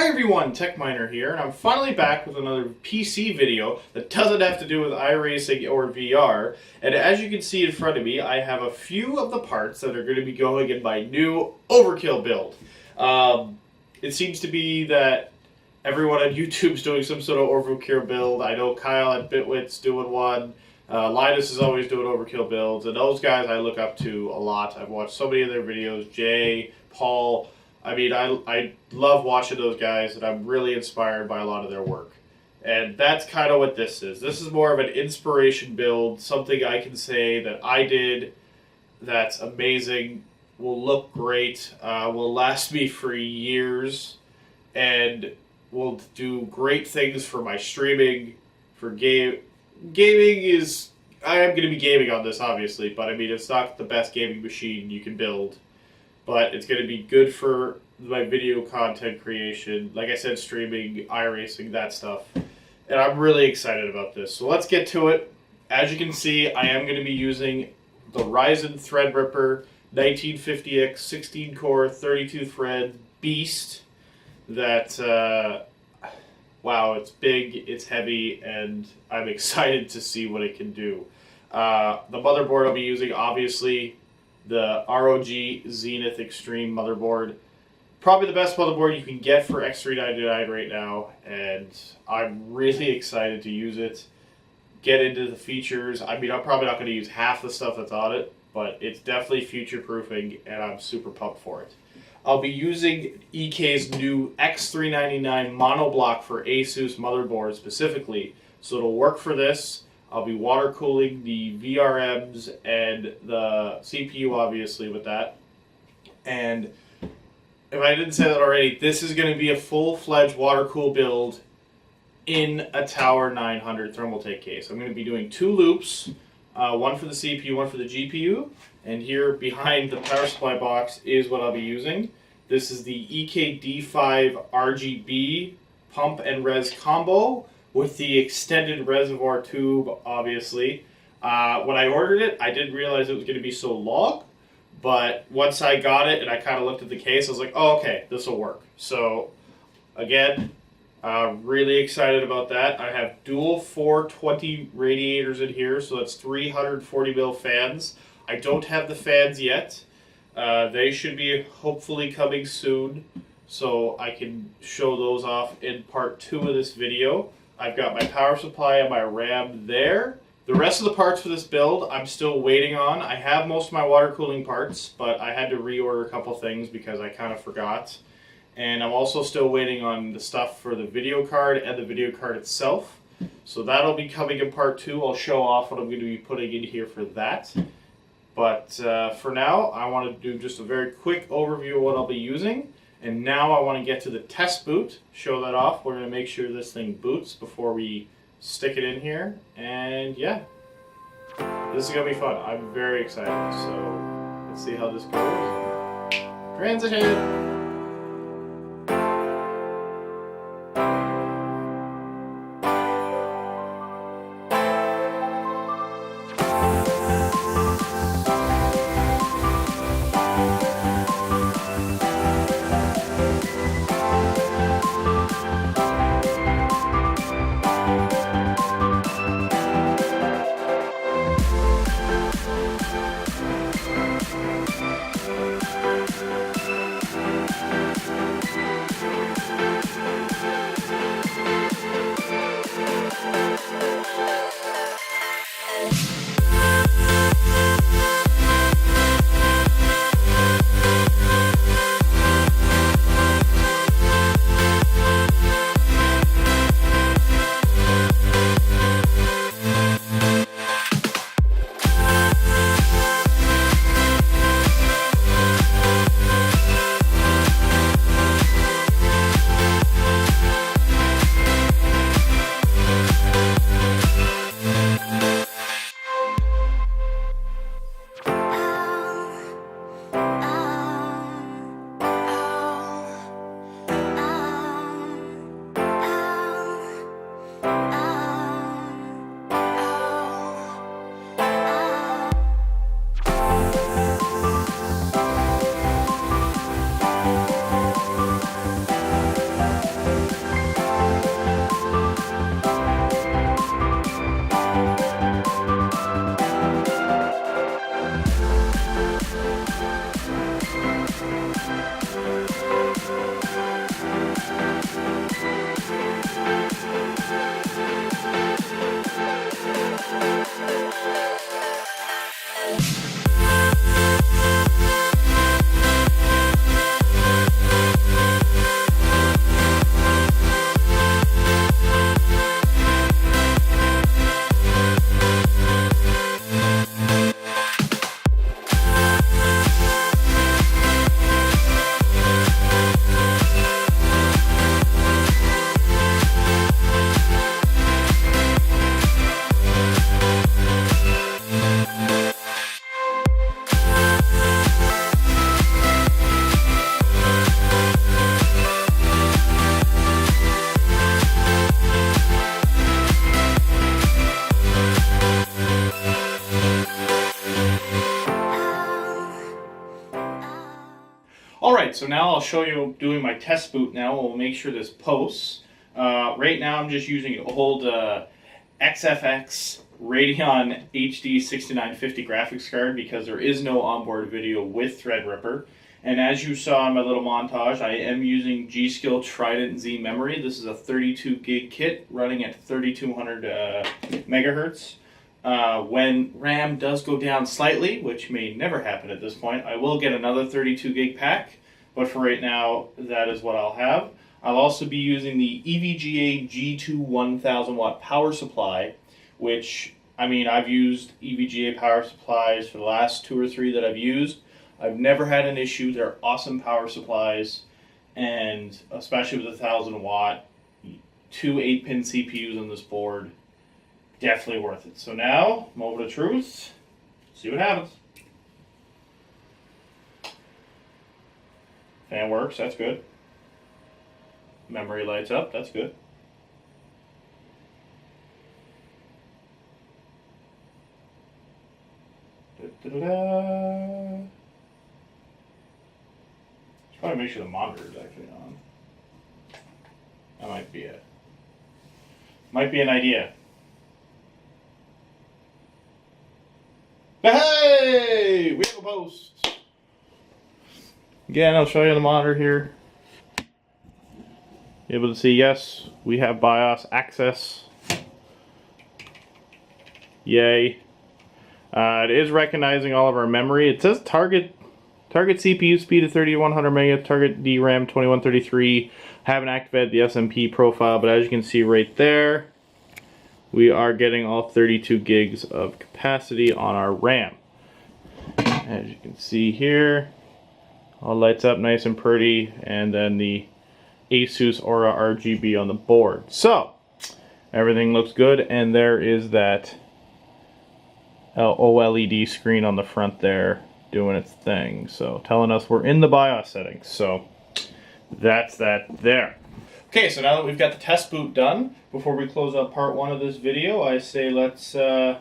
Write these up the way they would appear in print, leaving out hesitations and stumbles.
Hi everyone, TechMiner here, and I'm finally back with another PC video that doesn't have to do with iRacing or VR. And as you can see in front of me, I have a few of the parts that are going to be going in my new Overkill build. It seems to be that everyone on YouTube's doing some sort of Overkill build. I know Kyle at Bitwit's doing one. Linus is always doing Overkill builds, and those guys I look up to a lot. I've watched so many of their videos, Jay, Paul. I mean, I love watching those guys, and I'm really inspired by a lot of their work. And that's kind of what this is. This is more of an inspiration build, something I can say that I did that's amazing, will look great, will last me for years, and will do great things for my streaming, for gaming is... I am going to be gaming on this, obviously, but I mean, it's not the best gaming machine you can build. But it's going to be good for my video content creation, like I said, streaming, iRacing, that stuff. And I'm really excited about this. So let's get to it. As you can see, I am going to be using the Ryzen Threadripper 1950X 16-core, 32-thread beast that, wow, it's big, it's heavy, and I'm excited to see what it can do. The motherboard I'll be using, obviously, the ROG Zenith Extreme motherboard. Probably the best motherboard you can get for X399 right now, and I'm really excited to use it, get into the features. I mean, I'm probably not going to use half the stuff that's on it, but it's definitely future-proofing, and I'm super pumped for it. I'll be using EK's new X399 monoblock for Asus motherboard specifically, so it'll work for this. I'll be water cooling the VRMs and the CPU, obviously, with that. And if I didn't say that already, this is going to be a full-fledged water cool build in a Tower 900 thermal take case. I'm going to be doing 2 loops, one for the CPU, one for the GPU. And here behind the power supply box is what I'll be using. This is the Ekwb D5 RGB pump and res combo, with the extended reservoir tube, obviously. When I ordered it, I didn't realize it was going to be so long, but once I got it and I kind of looked at the case, I was like, oh, okay, this will work. So, again, really excited about that. I have dual 420 radiators in here, so that's 340 mil fans. I don't have the fans yet. They should be hopefully coming soon, so I can show those off in part 2 of this video. I've got my power supply and my RAM there. The rest of the parts for this build, I'm still waiting on. I have most of my water cooling parts, but I had to reorder a couple things because I kind of forgot. And I'm also still waiting on the stuff for the video card and the video card itself. So that'll be coming in part 2. I'll show off what I'm going to be putting in here for that. But for now, I want to do just a very quick overview of what I'll be using. And now I want to get to the test boot, show that off. We're going to make sure this thing boots before we stick it in here. And yeah, this is going to be fun. I'm very excited. So let's see how this goes. Transition! Alright, so now I'll show you doing my test boot now. We'll make sure this posts. Right now I'm just using an old XFX Radeon HD 6950 graphics card because there is no onboard video with Treadripper. And as you saw in my little montage, I am using G-Skill Trident Z memory. This is a 32 gig kit running at 3200 megahertz. When RAM does go down slightly, which may never happen at this point, I will get another 32 gig pack. But for right now, that is what I'll have. I'll also be using the Evga G2 1000 watt power supply, which, I mean, I've used Evga power supplies for the last 2 or 3 that I've used. I've never had an issue. They're awesome power supplies, and especially with 1000 watt, 2 8-pin CPUs on this board, definitely worth it. So now, moment of truth, see what happens. Fan works, that's good. Memory lights up, that's good. Da-da-da-da. Should probably make sure the monitor is actually on. That might be an idea. Hey! We have a post! Again, I'll show you the monitor here. Able to see, yes, we have BIOS access. Yay. It is recognizing all of our memory. It says target CPU speed of 3100 megahertz, target DRAM 2133. Haven't activated the SMP profile, but as you can see right there, we are getting all 32 gigs of capacity on our RAM. As you can see here, all lights up nice and pretty, and then the Asus Aura RGB on the board. So, everything looks good, and there is that OLED screen on the front there doing its thing. So, telling us we're in the BIOS settings. So, that's that there. Okay, so now that we've got the test boot done, before we close out part 1 of this video, I say let's at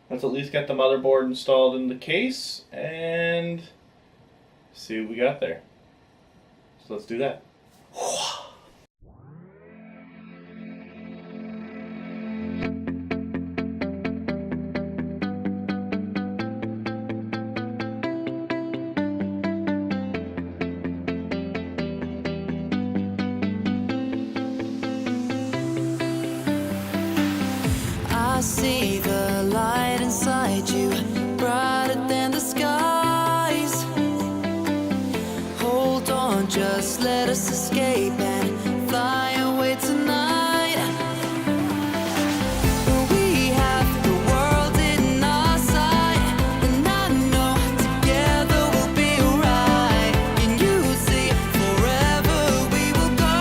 least get the motherboard installed in the case and see what we got there. So let's do that. I see the light inside you, brighter than the skies. Hold on, just let us escape and fly away tonight. We have the world in our sight, and I know together we'll be right. Can you see forever we will go?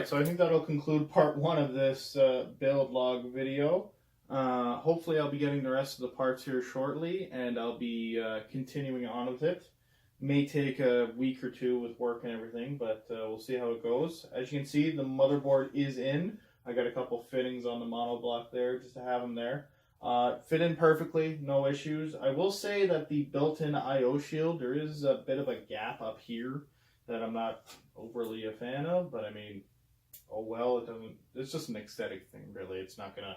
Alright, so I think that'll conclude part 1 of this build log video. Hopefully I'll be getting the rest of the parts here shortly, and I'll be continuing on with it. May take a week or two with work and everything, but we'll see how it goes. As you can see, the motherboard is in. I got a couple fittings on the monoblock there just to have them there. Fit in perfectly, no issues. I will say that the built-in I/O shield, there is a bit of a gap up here that I'm not overly a fan of, but I mean, oh well, it doesn't, it's just an aesthetic thing really. It's not gonna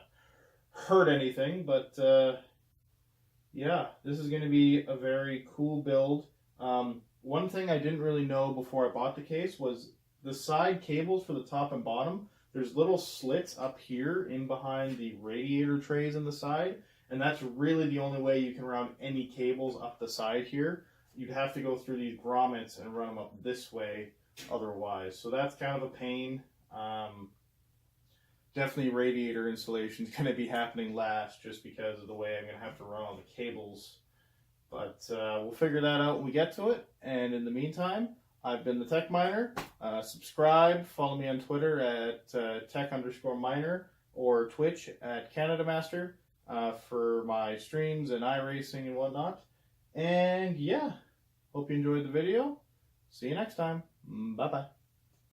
hurt anything, but yeah, this is gonna be a very cool build. One thing I didn't really know before I bought the case was the side cables for the top and bottom. There's little slits up here in behind the radiator trays in the side, and that's really the only way you can route any cables up the side here. You'd have to go through these grommets and run them up this way otherwise. So that's kind of a pain. Definitely radiator installation is going to be happening last just because of the way I'm going to have to run all the cables. But we'll figure that out when we get to it. And in the meantime, I've been the Tech Miner. Subscribe, follow me on Twitter at tech_miner or Twitch at CanadaMaster for my streams and iRacing and whatnot. And yeah, hope you enjoyed the video. See you next time. Bye-bye.